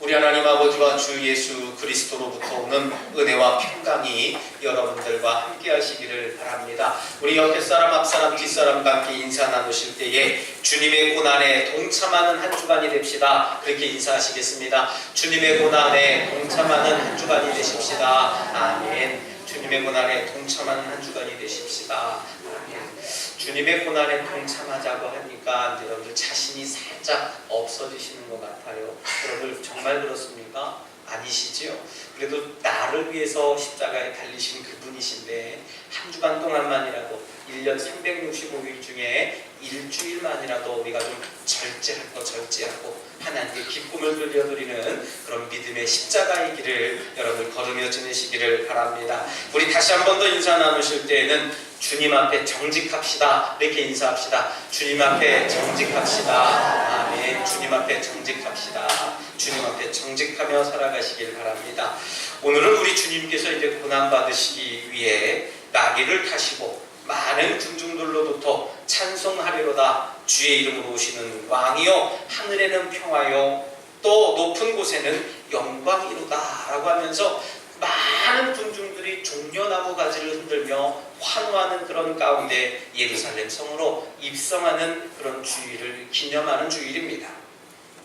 우리 하나님 아버지와 주 예수 그리스도로부터 오는 은혜와 평강이 여러분들과 함께 하시기를 바랍니다. 우리 옆에 사람, 앞 사람, 뒷 사람과 함께 인사 나누실 때에 주님의 고난에 동참하는 한 주간이 됩시다. 그렇게 인사하시겠습니다. 주님의 고난에 동참하는 한 주간이 되십시다. 아멘. 주님의 고난에 동참하는 한 주간이 되십시다. 아멘. 주님의 고난에 동참하자고 하니까 여러분들 자신이 살짝 없어지시는 것 같아요. 여러분 정말 그렇습니까? 아니시지요? 그래도 나를 위해서 십자가에 달리신 그분이신데 한 주간 동안만이라도 1년 365일 중에 일주일만이라도 우리가 좀 절제하고 하나님께 기쁨을 돌려드리는 그런 믿음의 십자가의 길을 여러분 걸으며 지내시기를 바랍니다. 우리 다시 한 번 더 인사 나누실 때에는 주님 앞에 정직합시다. 이렇게 인사합시다. 주님 앞에 정직합시다. 아멘. 주님 앞에 정직합시다. 주님 앞에 정직하며 살아가시길 바랍니다. 오늘은 우리 주님께서 이제 고난받으시기 위해 나귀를 타시고 많은 군중들로부터 찬송하리로다. 주의 이름으로 오시는 왕이요 하늘에는 평화요 또 높은 곳에는 영광이로다 라고 하면서 많은 군중들이 종려나무 가지를 흔들며 환호하는 그런 가운데 예루살렘 성으로 입성하는 그런 주일을 기념하는 주일입니다.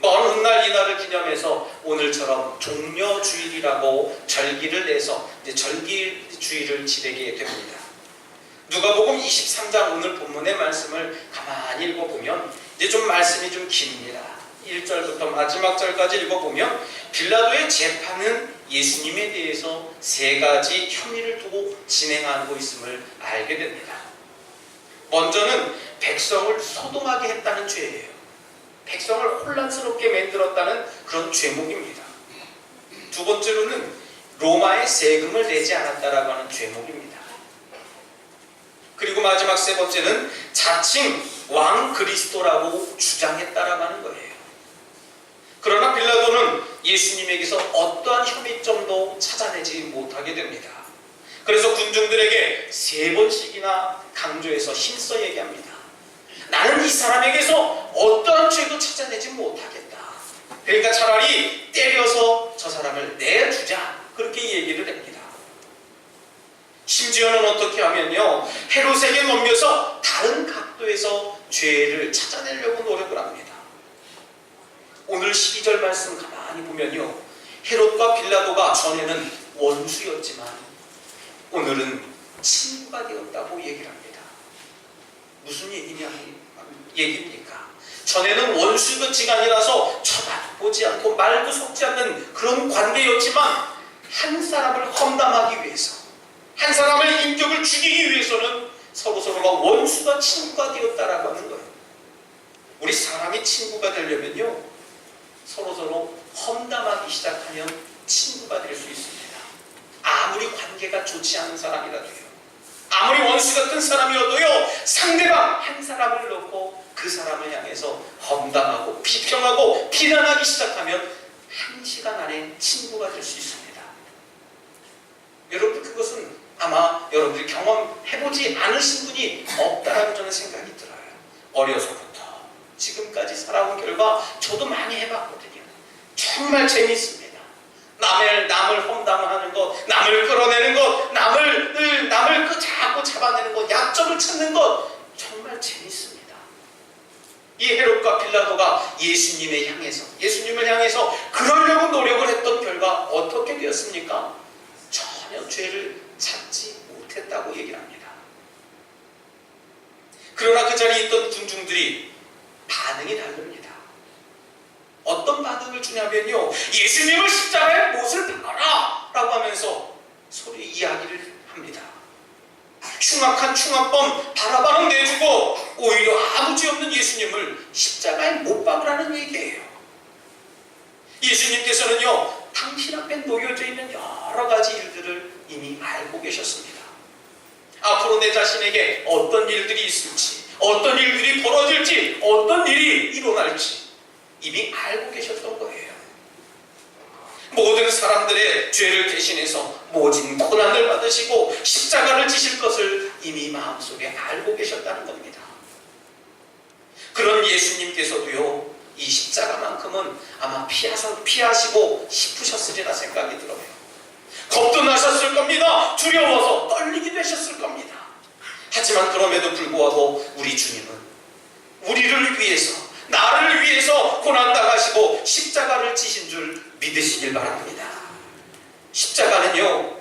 먼 훗날 이날을 기념해서 오늘처럼 종려주일이라고 절기를 내서 이제 절기주일을 지내게 됩니다. 누가복음 23장 오늘 본문의 말씀을 가만히 읽어보면 이제 좀 말씀이 좀 깁니다. 1절부터 마지막 절까지 읽어보면 빌라도의 재판은 예수님에 대해서 3가지 혐의를 두고 진행하고 있음을 알게 됩니다. 먼저는 백성을 소동하게 했다는 죄예요. 백성을 혼란스럽게 만들었다는 그런 죄목입니다. 두 번째로는 로마의 세금을 내지 않았다라고 하는 죄목입니다. 그리고 마지막 3번째는 자칭 왕 그리스도라고 주장했다라고 하는 거예요. 그러나 빌라도는 예수님에게서 어떠한 혐의점도 찾아내지 못하게 됩니다. 그래서 군중들에게 3번씩이나 강조해서 힘써 얘기합니다. 나는 이 사람에게서 어떠한 죄도 찾아내지 못하겠다. 그러니까 차라리 때려서 저 사람을 내주자. 그렇게 얘기를 합니다. 심지어는 어떻게 하면요, 헤롯에게 넘겨서 다른 각도에서 죄를 찾아내려고 노력을 합니다. 오늘 12절 말씀 가만히 보면요, 헤롯과 빌라도가 전에는 원수였지만 오늘은 친구가 되었다고 얘기를 합니다. 무슨 얘기입니까? 전에는 원수같이가 아니라서 쳐다보지 않고 말도 섞지 않는 그런 관계였지만 한 사람을 험담하기 위해서, 한 사람의 인격을 죽이기 위해서는 서로가 원수가 친구가 되었다라고 하는 거예요. 우리 사람이 친구가 되려면요, 서로 험담하기 시작하면 친구가 될 수 있습니다. 아무리 관계가 좋지 않은 사람이라도요, 아무리 원수 같은 사람이어도요, 상대방 한 사람을 놓고 그 사람을 향해서 험담하고 비평하고 비난하기 시작하면 1시간 안에 친구가 될 수 있습니다. 여러분, 그것은 아마 여러분들이 경험해보지 않으신 분이 없다라고 저는 생각이 들어요. 어려서부터 지금까지 살아온 결과 저도 많이 해봤거든요. 정말 재밌습니다. 남을 험담하는 것, 남을 끌어내는 것, 남을 자꾸 잡아내는 것, 약점을 찾는 것, 정말 재밌습니다. 이 헤롯과 빌라도가 예수님을 향해서 그러려고 노력을 했던 결과 어떻게 되었습니까? 전혀 죄를 찾지 못했다고 얘기를 합니다. 그러나 그 자리에 있던 군중들이 반응이 다릅니다. 어떤 반응을 주냐면요, 예수님을 십자가에 못을 박아라 라고 하면서 소리 이야기를 합니다. 흉악한 충악범 바라바는 내주고 오히려 아무 죄 없는 예수님을 십자가에 못 박으라는 얘기예요. 예수님께서는요, 당신 앞에 놓여져 있는 여러 가지 일들을 이미 알고 계셨습니다. 앞으로 내 자신에게 어떤 일들이 있을지, 어떤 일들이 벌어질지, 어떤 일이 일어날지 이미 알고 계셨던 거예요. 모든 사람들의 죄를 대신해서 모진 고난을 받으시고 십자가를 지실 것을 이미 마음속에 알고 계셨다는 겁니다. 그런 예수님께서도요, 이 십자가만큼은 아마 피하시고 싶으셨으리라 생각이 들어요. 겁도 나셨을 겁니다. 두려워서 떨리게 되셨을 겁니다. 하지만 그럼에도 불구하고 우리 주님은 우리를 위해서, 나를 위해서 고난당하시고 십자가를 지신 줄 믿으시길 바랍니다. 십자가는요,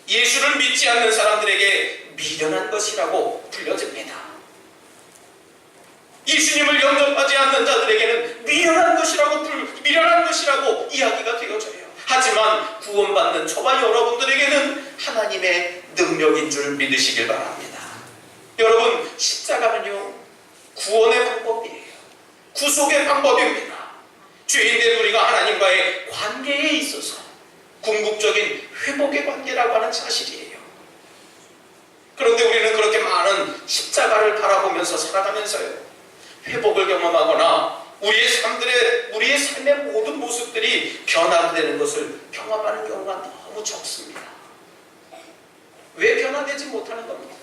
예수를 믿지 않는 사람들에게 미련한 것이라고 불려집니다. 예수님을 영접하지 않는 자들에게는 미련한 것이라고 이야기가 되어져요. 하지만 구원받는 저와 여러분들에게는 하나님의 능력인 줄 믿으시길 바랍니다. 여러분, 십자가는요, 구원의 방법이에요. 구속의 방법입니다. 죄인된 우리가 하나님과의 관계에 있어서 궁극적인 회복의 관계라고 하는 사실이에요. 그런데 우리는 그렇게 많은 십자가를 바라보면서 살아가면서요, 회복을 경험하거나 우리의 삶의 모든 모습들이 변화되는 것을 경험하는 경우가 너무 적습니다. 왜 변화되지 못하는 겁니까?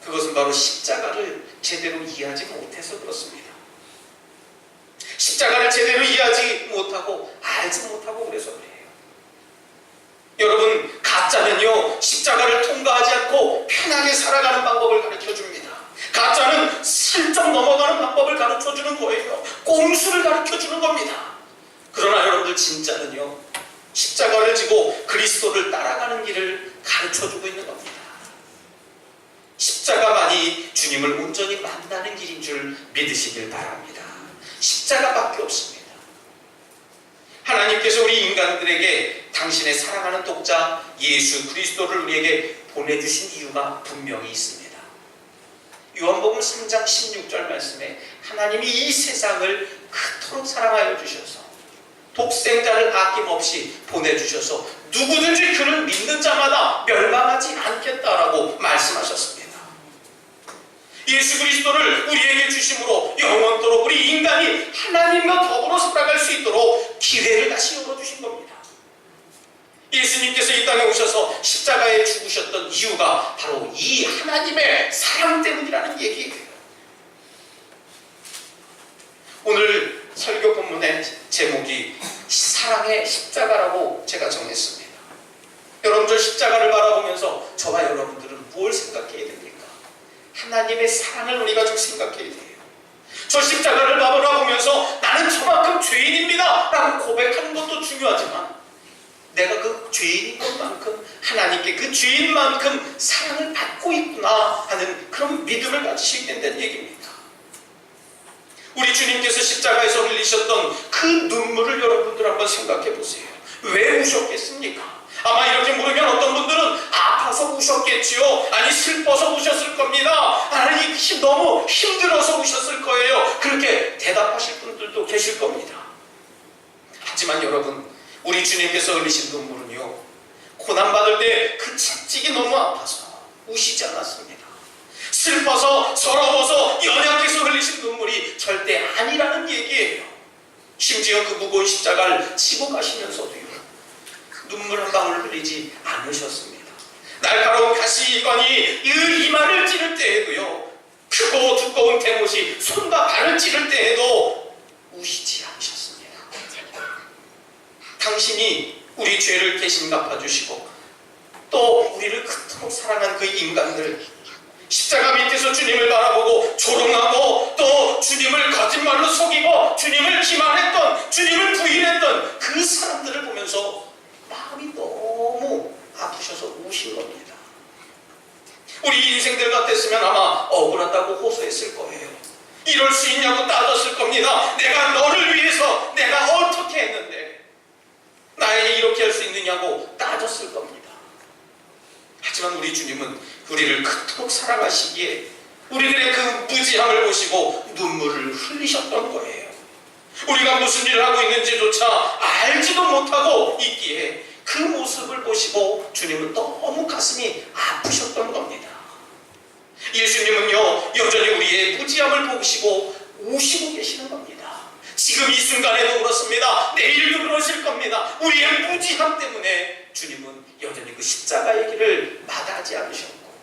그것은 바로 십자가를 제대로 이해하지 못해서 그렇습니다. 십자가를 제대로 이해하지 못하고 알지 못하고 그래서 그래요. 여러분, 가짜는요, 십자가를 통과하지 않고 편하게 살아가는 방법을 가르쳐줍니다. 가짜는 슬쩍 넘어가는 방법을 가르쳐주는 거예요. 꼼수를 가르쳐주는 겁니다. 그러나 여러분들, 진짜는요, 십자가를 지고 그리스도를 따라가는 길을 가르쳐주고 있는 겁니다. 십자가만이 주님을 온전히 만나는 길인 줄 믿으시길 바랍니다. 십자가밖에 없습니다. 하나님께서 우리 인간들에게 당신의 사랑하는 독자 예수 그리스도를 우리에게 보내주신 이유가 분명히 있습니다. 요한복음 3장 16절 말씀에 하나님이 이 세상을 그토록 사랑하여 주셔서 독생자를 아낌없이 보내주셔서 누구든지 그를 믿는 자마다 멸망하지 않겠다라고 말씀하셨습니다. 예수 그리스도를 우리에게 주심으로 영원토록 우리 인간이 하나님과 더불어 살아갈 수 있도록 기회를 다시 열어주신 겁니다. 예수님께서 이 땅에 오셔서 십자가에 죽으셨던 이유가 바로 이 하나님의 사랑 때문이라는 얘기예요. 오늘 설교 본문의 제목이 사랑의 십자가라고 제가 정했습니다. 여러분들, 십자가를 바라보면서 저와 여러분들은 뭘 생각해야 됩니까? 하나님의 사랑을 우리가 좀 생각해야 돼요. 저 십자가를 바라보면서 나는 저만큼 죄인입니다 라고 고백하는 것도 중요하지만, 내가 그 죄인인 것만큼 하나님께 그 죄인만큼 사랑을 받고 있구나 하는 그런 믿음을 가지셔야 된다는 얘기입니다. 우리 주님께서 십자가에서 흘리셨던 그 눈물을 여러분들 한번 생각해 보세요. 왜 우셨겠습니까? 아마 이렇게 물으면 어떤 분들은 아파서 우셨겠지요. 아니, 슬퍼서 우셨을 겁니다. 아니, 너무 힘들어서 우셨을 거예요. 그렇게 대답하실 분들도 계실 겁니다. 하지만 여러분, 우리 주님께서 흘리신 눈물은요, 고난받을 때 그 채찍이 너무 아파서 우시지 않았습니다. 슬퍼서 서러워서 연약해서 흘리신 눈물이 절대 아니라는 얘기예요. 심지어 그 무거운 십자가를 지고 가시면서도요, 눈물 한 방울 흘리지 않으셨습니다. 날카로운 가시관이 이 이마를 찌를 때에도요, 크고 두꺼운 대못이 손과 발을 찌를 때에도 우시지 않으셨습니다. 당신이 우리 죄를 대신 갚아주시고 또 우리를 그토록 사랑한 그 인간들, 십자가 밑에서 주님을 바라보고 조롱하고 또 주님을 거짓말로 속이고 주님을 기만했던, 주님을 부인했던 그 사람들을 보면서 마음이 너무 아프셔서 우신 겁니다. 우리 인생들 같았으면 아마 억울하다고 호소했을 거예요. 이럴 수 있냐고 따졌을 겁니다. 내가 너를 위해서 내가 어떻게 했는데 나에게 이렇게 할 수 있느냐고 따졌을 겁니다. 하지만 우리 주님은 우리를 그토록 사랑하시기에 우리들의 그 무지함을 보시고 눈물을 흘리셨던 거예요. 우리가 무슨 일을 하고 있는지조차 알지도 못하고 있기에 그 모습을 보시고 주님은 너무 가슴이 아프셨던 겁니다. 예수님은요, 여전히 우리의 무지함을 보시고 우시고 계시는 겁니다. 지금 이 순간에도 그렇습니다. 내일도 그러실 겁니다. 우리의 무지함 때문에 주님은 여전히 그 십자가의 길을 마다하지 않으셨고,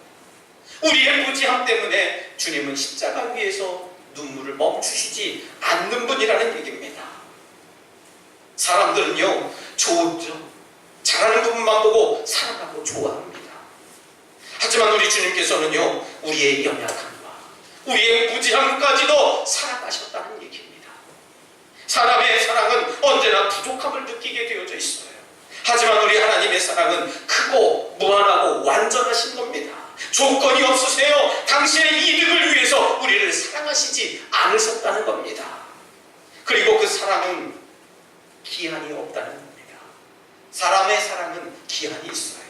우리의 무지함 때문에 주님은 십자가 위에서 눈물을 멈추시지 않는 분이라는 얘기입니다. 사람들은요, 좋죠. 잘하는 부분만 보고 사랑하고 좋아합니다. 하지만 우리 주님께서는요, 우리의 연약함과 우리의 무지함까지도 사랑하셨다는 얘기입니다. 사람의 사랑은 언제나 부족함을 느끼게 되어져 있어요. 하지만 우리 하나님의 사랑은 크고 무한하고 완전하신 겁니다. 조건이 없으세요. 당신의 이득을 위해서 우리를 사랑하시지 않으셨다는 겁니다. 그리고 그 사랑은 기한이 없다는 겁니다. 사람의 사랑은 기한이 있어요.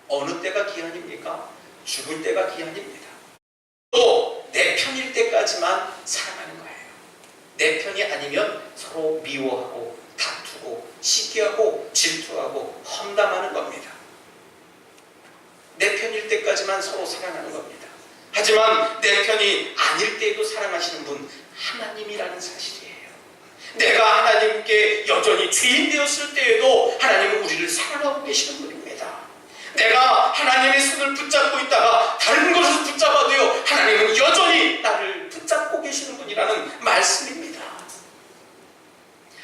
어느 때가 기한입니까? 죽을 때가 기한입니다. 또 내 편일 때까지만 사랑하는 거예요. 내 편이 아니면 서로 미워하고 다투고 시기하고 질투하고 험담하는 겁니다. 내 편일 때까지만 서로 사랑하는 겁니다. 하지만 내 편이 아닐 때에도 사랑하시는 분 하나님이라는 사실이에요. 내가 하나님께 여전히 죄인 되었을 때에도 하나님은 우리를 사랑하고 계시는 분입니다. 내가 하나님의 손을 붙잡고 있다가 다른 것을 붙잡아도요, 하나님은 여전히 나를 붙잡고 계시는 분이라는 말씀입니다.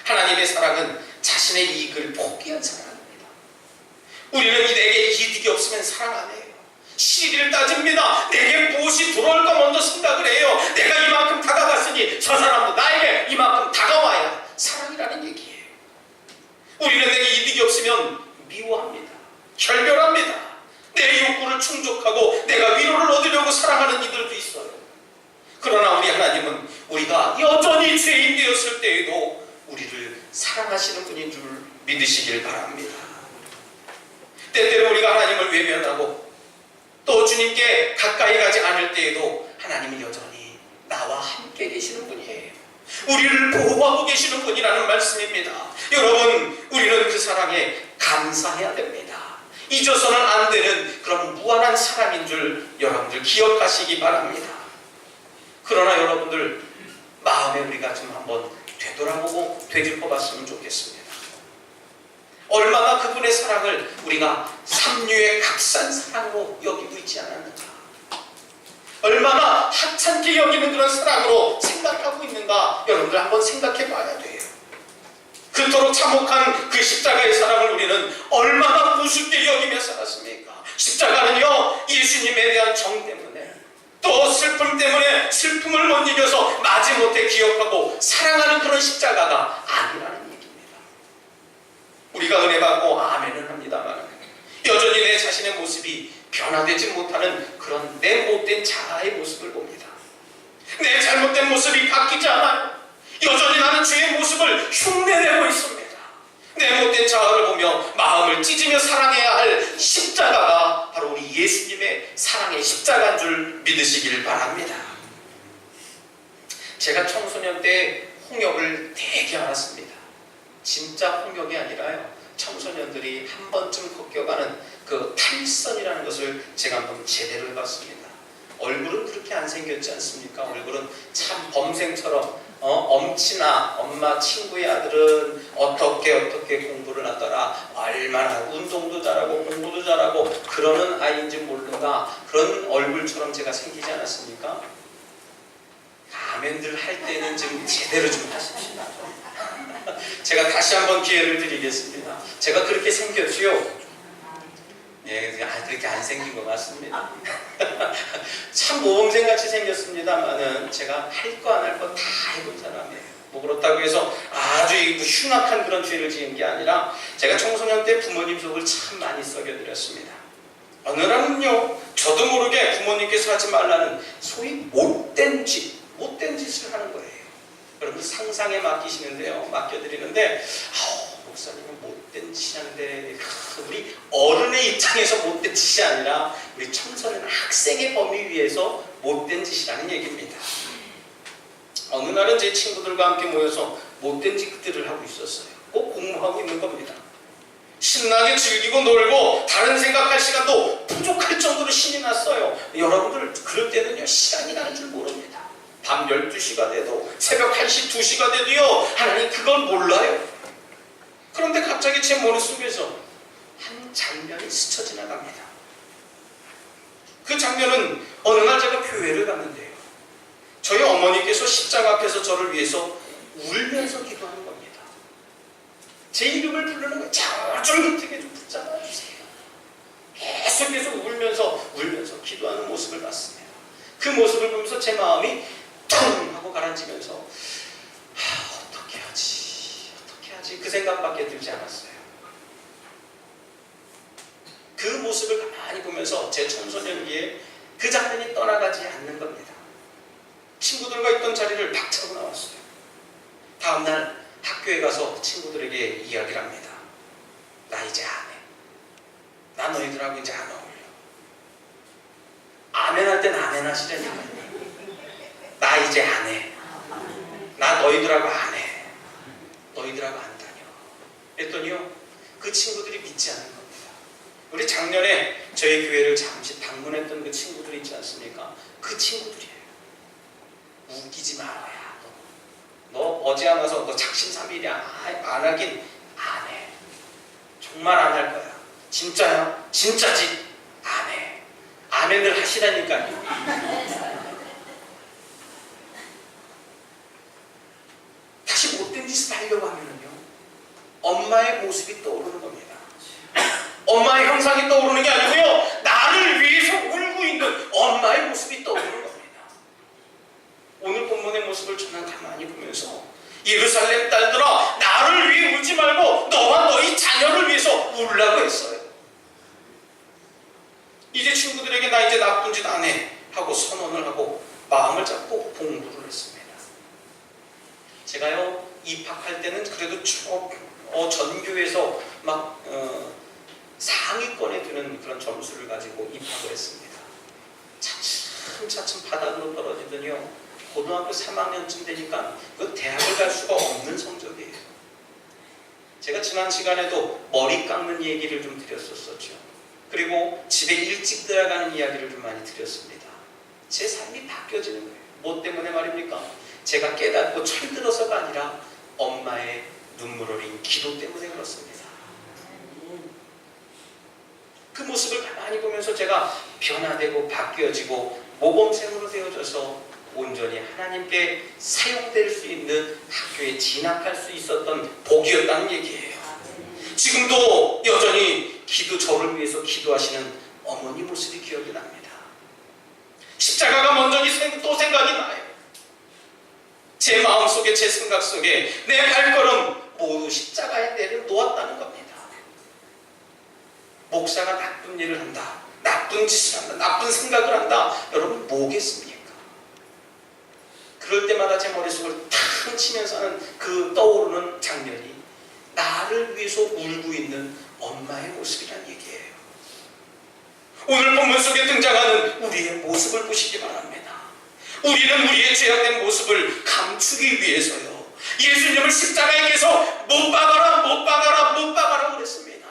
하나님의 사랑은 자신의 이익을 포기한 사랑입니다. 우리는 내게 이득이 없으면 사랑 안 해요. 시기를 따집니다. 내게 무엇이 들어올까 먼저 생각을 해요. 내가 이만큼 다가갔으니 저 사람도 나에게 이만큼 다가와야 사랑이라는 얘기예요. 우리는 내게 이득이 없으면 미워합니다. 결별합니다. 내 욕구를 충족하고 내가 위로를 얻으려고 사랑하는 이들도 있어요. 그러나 우리 하나님은 우리가 여전히 죄인 되었을 때에도 우리를 사랑하시는 분인 줄 믿으시길 바랍니다. 때때로 우리가 하나님을 외면하고 또 주님께 가까이 가지 않을 때에도 하나님은 여전히 나와 함께 계시는 분이에요. 우리를 보호하고 계시는 분이라는 말씀입니다. 여러분, 우리는 그 사랑에 감사해야 됩니다. 잊어서는 안 되는 그런 무한한 사랑인 줄 여러분들 기억하시기 바랍니다. 그러나 여러분들 마음에 우리가 좀 한번 되돌아보고 되짚어봤으면 좋겠습니다. 얼마나 그분의 사랑을 우리가 삼류의 값싼 사랑으로 여기고 있지 않았는가, 얼마나 하찮게 여기는 그런 사랑으로 생각하고 있는가, 여러분들 한번 생각해 봐야 돼요. 그토록 참혹한 그 십자가의 사랑을 우리는 얼마나 우습게 여기며 살았습니까? 십자가는요, 예수님에 대한 정 때문에 또 슬픔 때문에 슬픔을 못 이겨서 마지못해 기억하고 사랑하는 그런 십자가가 아니라는 얘기입니다. 우리가 은혜 받고 아멘은 합니다만 여전히 내 자신의 모습이 변화되지 못하는 그런 내 못된 자아의 모습을 봅니다. 내 잘못된 모습이 바뀌지 않아요. 여전히 나는 주의 모습을 흉내내고 있습니다. 내 못된 자아를 보며 마음을 찢으며 사랑해야 할 십자가가 바로 우리 예수님의 사랑의 십자가인 줄 믿으시길 바랍니다. 제가 청소년 때 홍역을 되게 알았습니다. 진짜 홍역이 아니라요, 청소년들이 한 번쯤 겪어가는 그 탈선이라는 것을 제가 한번 제대로 해봤습니다. 얼굴은 그렇게 안 생겼지 않습니까? 얼굴은 참 범생처럼 엄친아, 엄마 친구의 아들은 어떻게 공부를 하더라, 얼마나 운동도 잘하고 공부도 잘하고 그러는 아이인지 모르는가, 그런 얼굴처럼 제가 생기지 않았습니까? 아멘들 할 때는 좀 제대로 좀 하십시오. 제가 다시 한번 기회를 드리겠습니다. 제가 그렇게 생겼지요? 예, 그렇게 안 생긴 것 같습니다. 참 모범생같이 생겼습니다만은 제가 할 거 안 할 거 다 해본 사람이에요. 뭐 그렇다고 해서 아주 흉악한 그런 죄를 지은 게 아니라 제가 청소년 때 부모님 속을 참 많이 썩여드렸습니다. 어느 날은요, 저도 모르게 부모님께서 하지 말라는 소위 못된 짓을 하는 거예요. 여러분 상상에 맡기시는데요, 맡겨드리는데 목사님은 못된 짓이 하는데, 우리 어른의 입장에서 못된 짓이 아니라 우리 청소년 학생의 범위 위에서 못된 짓이라는 얘기입니다. 어느 날은 제 친구들과 함께 모여서 못된 짓들을 하고 있었어요. 꼭 공부하고 있는 겁니다. 신나게 즐기고 놀고 다른 생각할 시간도 부족할 정도로 신이 났어요. 여러분들 그럴 때는요, 시간이 가는 줄 모릅니다. 밤 12시가 돼도 새벽 1시, 2시가 돼도요, 하나님 그걸 몰라요. 그런데 갑자기 제 머릿속에서 한 장면이 스쳐 지나갑니다. 그 장면은 어느 날 제가 교회를 갔는데요, 저희 어머니께서 십자가 앞에서 저를 위해서 울면서 기도하는 겁니다. 제 이름을 부르는 거예요. 쫄깃하게 좀 붙잡아 주세요. 계속해서 울면서 기도하는 모습을 봤습니다. 그 모습을 보면서 제 마음이 퉁 하고 가라앉으면서 어떻게 하지 그 생각밖에 들지 않았어요. 그 모습을 가만히 보면서 제 청소년기에 그 장면이 떠나가지 않는 겁니다. 친구들과 있던 자리를 박차고 나왔어요. 다음날 학교에 가서 친구들에게 이야기를 합니다. 나 이제 안 해. 나 너희들하고 이제 안 어울려. 아멘 할 땐 아멘 하시라니까요. 나 이제 안 해. 나 너희들하고 안 해. 너희들하고 안 다녀. 그랬더니요, 그 친구들이 믿지 않는 겁니다. 우리 작년에 저희 교회를 잠시 방문했던 그 친구들이 있지 않습니까? 그 친구들이에요. 웃기지 말아야. 너 어제 안 와서 너 작심삼일이야. 안 하긴 안 해. 정말 안 할 거야. 진짜야? 진짜지? 안 해. 아멘을 하시라니까요. 다시 못된 짓을 하려고 하면요, 엄마의 모습이 떠오르는 겁니다. 엄마의 형상이 떠오르는 게 아니고요, 나를 위해서 울고 있는 엄마의 모습이 떠오르는 겁니다. 오늘 본문의 모습을 저는 가만히 보면서 예루살렘 딸들아, 나를 위해 울지 말고 너와 너희 자녀를 위해서 울라고 했어요. 이제 친구들에게 나 이제 나쁜 짓 안 해 하고 선언을 하고 마음을 잡고 봉부를 했습니다. 제가요, 입학할 때는 그래도 전교에서 막 상위권에 드는 그런 점수를 가지고 입학을 했습니다. 차츰 바닥으로 떨어지더니요, 고등학교 3학년쯤 되니까 그 대학을 갈 수가 없는 성적이에요. 제가 지난 시간에도 머리 깎는 얘기를 좀 드렸었죠. 그리고 집에 일찍 들어가는 이야기를 좀 많이 드렸습니다. 제 삶이 바뀌어지는 거예요. 뭐 때문에 말입니까? 제가 깨닫고 철들어서가 아니라 엄마의 눈물 어린 기도 때문에 그렇습니다. 그 모습을 가만히 보면서 제가 변화되고 바뀌어지고 모범생으로 되어져서 온전히 하나님께 사용될 수 있는 학교에 진학할 수 있었던 복이었다는 얘기예요. 지금도 여전히 저를 위해서 기도하시는 어머니 모습이 기억이 납니다. 십자가가 먼저 또 생각이 나요. 제 마음속에, 제 생각 속에 내 발걸음 모두 십자가에 내려놓았다는 겁니다. 목사가 나쁜 일을 한다, 나쁜 짓을 한다, 나쁜 생각을 한다, 여러분 뭐겠습니까? 그럴 때마다 제 머릿속을 탕 치면서 하는 그 떠오르는 장면이 나를 위해서 울고 있는 엄마의 모습이란 얘기예요. 오늘 본문 속에 등장하는 우리의 모습을 보시기 바랍니다. 우리는 우리의 죄악된 모습을 감추기 위해서요, 예수님을 십자가에 계속 못 박아라 그랬습니다.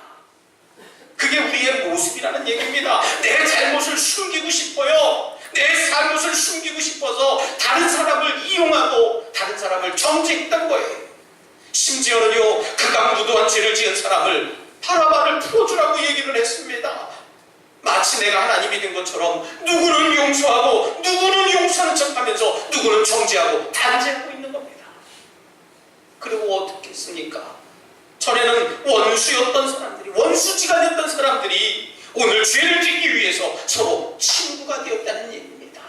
그게 우리의 모습이라는 얘기입니다. 내 잘못을 숨기고 싶어요. 내 잘못을 숨기고 싶어서 다른 사람을 이용하고 다른 사람을 정죄했던 거예요. 심지어는요, 그가 무도한 죄를 지은 사람을 바라바를 풀어주라고 얘기를 했습니다. 마치 내가 하나님이 된 것처럼 누구는 용서하고 누구는 용서하는 척하면서 누구는 정죄하고 단죄하고 있는 겁니다. 그리고 어떻게 했습니까? 전에는 원수였던 사람들이, 원수지가 됐던 사람들이 오늘 죄를 짓기 위해서 서로 친구가 되었다는 얘기입니다.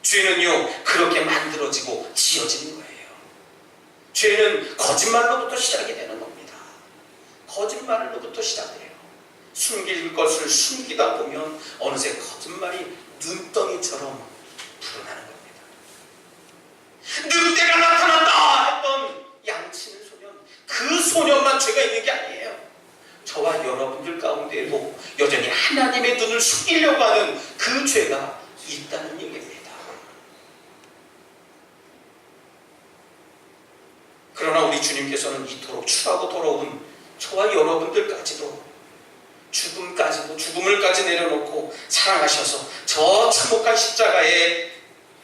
죄는요, 그렇게 만들어지고 지어지는 거예요. 죄는 거짓말로부터 시작이 되는 겁니다. 거짓말로부터 시작해요. 숨길 것을 숨기다 보면 어느새 거짓말이 눈덩이처럼 불어나는 겁니다. 늑대가 나타났다 했던 양치는 소년, 그 소년만 죄가 있는 게 아니에요. 저와 여러분들 가운데에도 여전히 하나님의 눈을 속이려고 하는 그 죄가 있다는 얘기입니다. 그러나 우리 주님께서는 이토록 추하고 더러운 저와 여러분들까지도 죽음을까지 내려놓고 사랑하셔서 저 참혹한 십자가에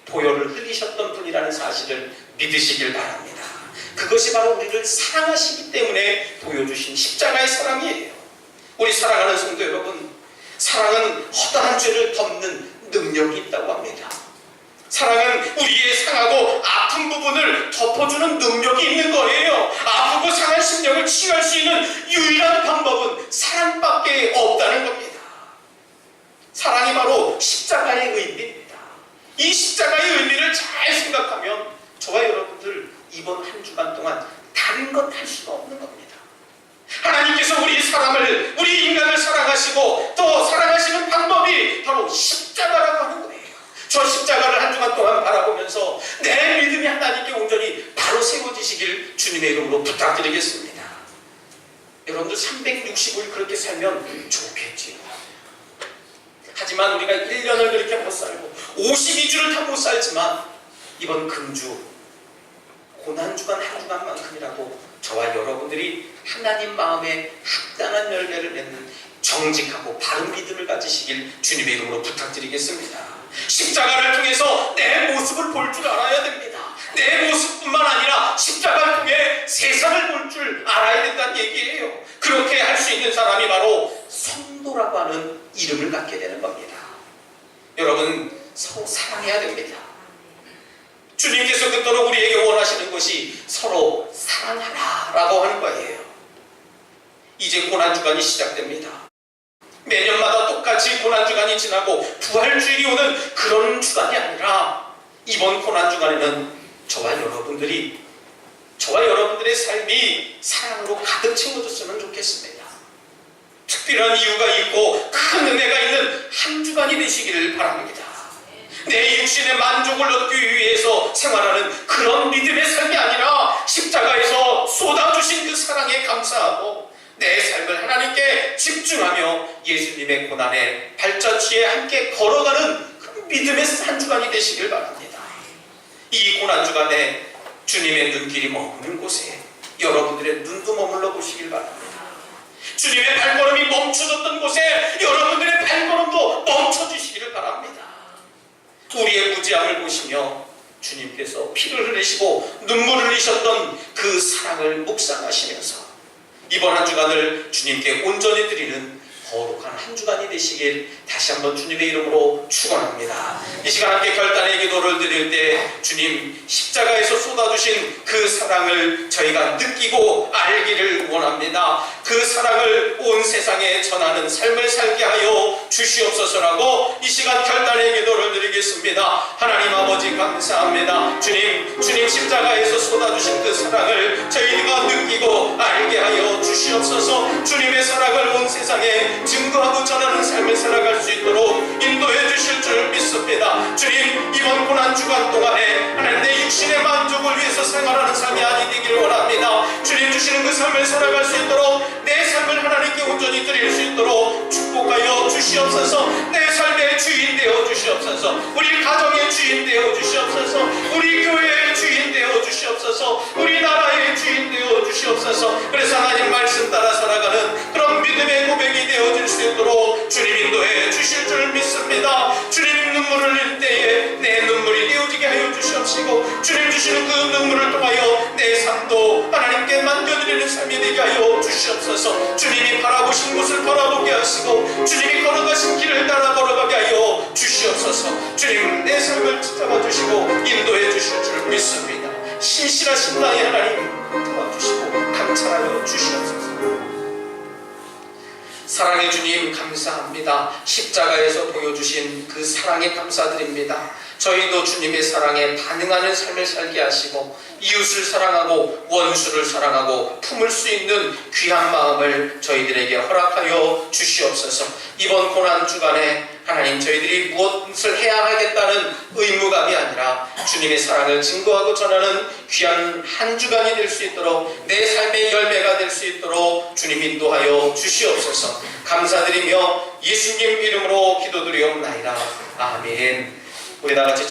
보혈을 흘리셨던 분이라는 사실을 믿으시길 바랍니다. 그것이 바로 우리를 사랑하시기 때문에 보여주신 십자가의 사랑이에요. 우리 사랑하는 성도 여러분, 사랑은 허다한 죄를 덮는 능력이 있다고 합니다. 사랑은 우리의 상하고 아픈 부분을 덮어주는 능력이 있는 거예요. 아프고 상한 심령을 치유할 수 있는 유일한 방법은 사랑밖에 없다는 겁니다. 사랑이 바로 십자가의 의미입니다. 이 십자가의 의미를 잘 생각하면 저와 여러분들 이번 한 주간 동안 다른 것 할 수가 없는 겁니다. 하나님께서 우리 인간을 사랑하시고 또 사랑하시는 방법이 바로 십자가라고 하는 거예요. 저 십자가를 한 주간 동안 바라보면서 내 믿음이 하나님께 온전히 바로 세워지시길 주님의 이름으로 부탁드리겠습니다. 여러분들 365일 그렇게 살면 좋겠지요. 하지만 우리가 1년을 그렇게 못 살고 52주를 다 못 살지만 이번 금주 고난주간 한 주간만큼이라도 저와 여러분들이 하나님 마음에 합당한 열매를 맺는 정직하고 바른 믿음을 가지시길 주님의 이름으로 부탁드리겠습니다. 십자가를 통해서 내 모습을 볼 줄 알아야 됩니다. 내 모습뿐만 아니라 십자가를 통해 세상을 볼 줄 알아야 된다는 얘기예요. 그렇게 할 수 있는 사람이 바로 성도라고 하는 이름을 갖게 되는 겁니다. 여러분, 서로 사랑해야 됩니다. 주님께서 그토록 우리에게 원하시는 것이 서로 사랑하라라고 하는 거예요. 이제 고난주간이 시작됩니다. 매년마다 똑같이 고난주간이 지나고 부활주일이 오는 그런 주간이 아니라 이번 고난주간에는 저와 여러분들의 삶이 사랑으로 가득 채워졌으면 좋겠습니다. 특별한 이유가 있고 큰 은혜가 있는 한 주간이 되시기를 바랍니다. 내 육신의 만족을 얻기 위해서 생활하는 그런 믿음의 삶이 아니라 십자가에서 쏟아주신 그 사랑에 감사하고 내 삶을 하나님께 집중하며 예수님의 고난의 발자취에 함께 걸어가는 그 믿음의 한 주간이 되시길 바랍니다. 이 고난주간에 주님의 눈길이 머무는 곳에 여러분들의 눈도 머물러 보시길 바랍니다. 주님의 발걸음이 멈춰졌던 곳에 여러분들의 발걸음도 멈춰주시기를 바랍니다. 우리의 무지함을 보시며 주님께서 피를 흘리시고 눈물을 흘리셨던 그 사랑을 묵상하시면서 이번 한 주간을 주님께 온전히 드리는 거룩한 한 주간이 되시길 다시 한번 주님의 이름으로 축원합니다. 이 시간 함께 결단의 기도를 드릴 때 주님 십자가에서 쏟아주신 그 사랑을 저희가 느끼고 알기를 원합니다. 그 사랑을 온 세상에 전하는 삶을 살게 하여 주시옵소서라고 이 시간 결단의 기도를 드리겠습니다. 하나님 아버지 감사합니다. 주님 십자가에서 쏟아주신 그 사랑을 저희가 느끼고 알게 하여 주시옵소서. 주님의 사랑을 온 세상에 증거하고 전하는 삶을 살아갈 수 있도록 인도해 주실 줄 믿습니다. 주님 이번 고난주간 동안에 하나님 내 육신의 만족을 위해서 생활하는 삶이 아니 되기를 원합니다. 주님 주시는 그 삶을 살아갈 수 있도록 내 삶을 하나님께 온전히 드릴 수 있도록 축복하여 주시옵소서. 내 삶의 주인 되어 주시옵소서. 우리 가정의 주인 되어 주시옵소서. 우리 교회의 주인 되어 주시옵소서. 우리 나라의 주인 되어 주시옵소서. 그래서 하나님 말씀 따라 살아가는 그런 믿음의 고백이 되어질 수 있도록 주님 인도해 주실 줄 믿습니다. 주님 눈물을 흘릴 때에 내 눈물이 띄어지게 하여 주시옵시고 주님 주시는 그 눈물을 통하여 내 삶도 하나님께 맡겨드리는 삶이 되게 하여 주시옵소서. 주님이 바라보신 곳을 바라보게 하시고 주님이 걸어가신 길을 따라 걸어가게 하여 주시옵소서. 주님 내 삶을 붙잡아 주시고 인도해 주실 줄 믿습니다. 신실하신 나의 하나님 도와주시고 감찰하여 주시옵소서. 사랑의 주님 감사합니다. 십자가에서 보여주신 그 사랑에 감사드립니다. 저희도 주님의 사랑에 반응하는 삶을 살게 하시고 이웃을 사랑하고 원수를 사랑하고 품을 수 있는 귀한 마음을 저희들에게 허락하여 주시옵소서. 이번 고난주간에 하나님 저희들이 무엇을 해야 하겠다는 의무감이 아니라 주님의 사랑을 증거하고 전하는 귀한 한 주간이 될 수 있도록 내 삶의 열매가 될 수 있도록 주님 인도하여 주시옵소서. 감사드리며 예수님 이름으로 기도드리옵나이다. 아멘. 우리 다 같이